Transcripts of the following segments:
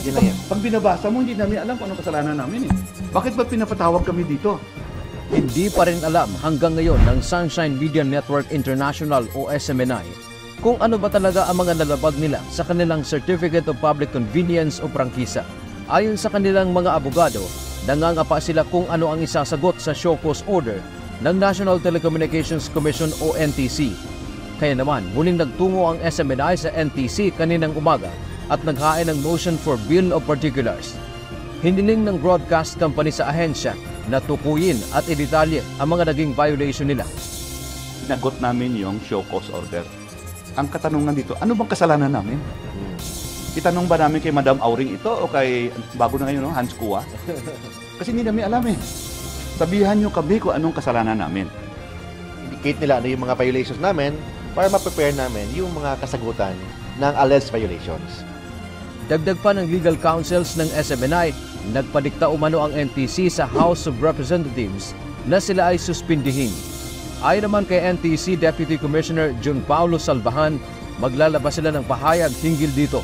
Yun lang yan. Pag binabasa mo, hindi namin alam kung anong kasalanan namin eh. Bakit ba pinapatawag kami dito? Hindi pa rin alam hanggang ngayon ng Sunshine Media Network International o SMNI kung ano ba talaga ang mga nalabag nila sa kanilang Certificate of Public Convenience o prangkisa. Ayon sa kanilang mga abogado, nangangapa sila kung ano ang isasagot sa show cause order ng National Telecommunications Commission o NTC. Kaya naman, muling nagtungo ang SMNI sa NTC kaninang umaga at naghain ng motion for Bill of Particulars. Hiniling ng broadcast company sa ahensya na tukuyin at idetalye ang mga naging violation nila. Nagot namin yung show cause order. Ang katanungan dito, ano bang kasalanan namin? Itanong ba namin kay Madam Auring ito o kay, bago na ngayon, no, Hans Kua? Kasi hindi namin alam eh. Sabihan nyo kami kung anong kasalanan namin. Indicate nila ano yung mga violations namin para ma-prepare namin yung mga kasagutan ng alleged violations. Dagdag pa ng legal counsels ng SMNI, nagpadikta umano ang NTC sa House of Representatives na sila ay suspindihin. Ayon naman kay NTC Deputy Commissioner John Paulo Salvahan, maglalabas sila ng pahayag hinggil dito.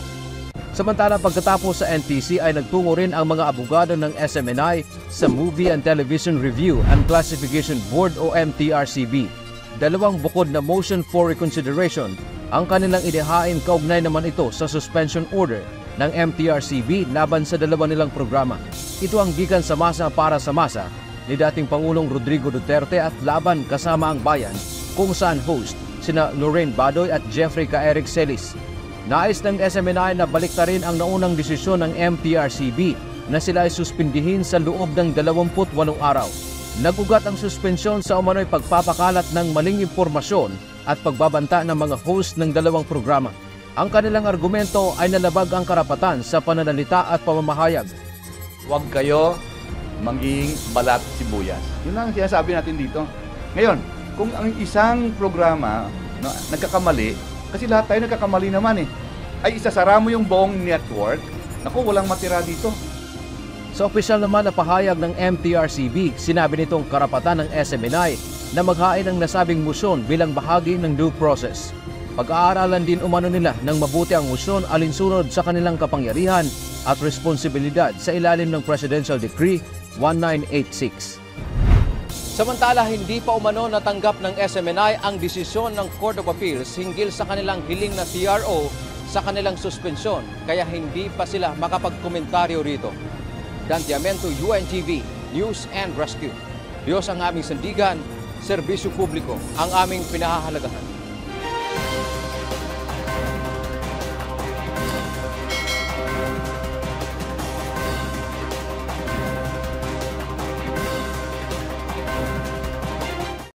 Samantalang pagkatapos sa NTC ay nagtungo rin ang mga abogado ng SMNI sa Movie and Television Review and Classification Board o MTRCB. Dalawang bukod na motion for reconsideration ang kanilang idehain, kaugnay naman ito sa suspension order ng MTRCB laban sa dalawa nilang programa. Ito ang gikan sa masa para sa masa ni dating Pangulong Rodrigo Duterte at Laban Kasama ang Bayan, kung saan host sina Lorraine Badoy at Jeffrey K. Celis. Nais ng SMNI na baliktarin ang naunang desisyon ng MTRCB na sila ay suspindihin sa loob ng 28 araw. Nagugat ang suspensyon sa umano'y pagpapakalat ng maling impormasyon at pagbabanta ng mga host ng dalawang programa. Ang kanilang argumento ay nalabag ang karapatan sa pananalita at pamamahayag. Huwag kayo maging balat sibuyas. Yun lang ang sinasabi natin dito. Ngayon, kung ang isang programa nagkakamali, kasi lahat tayo nagkakamali naman eh, ay isasara mo yung buong network, naku, walang matira dito. Sa opisyal naman na pahayag ng MTRCB, sinabi nitong karapatan ng SMNI na maghain ng nasabing motion bilang bahagi ng due process. Pag-aaralan din umano nila ng mabuti ang motion alinsunod sa kanilang kapangyarihan at responsibilidad sa ilalim ng Presidential Decree 1986. Samantala, hindi pa umano natanggap ng SMNI ang desisyon ng Court of Appeals hinggil sa kanilang hiling na TRO sa kanilang suspensyon, kaya hindi pa sila makapagkomentaryo rito. Dantiamento, UNTV, News and Rescue. Diyos ang aming sandigan, serbisyo publiko ang aming pinahahalagahan.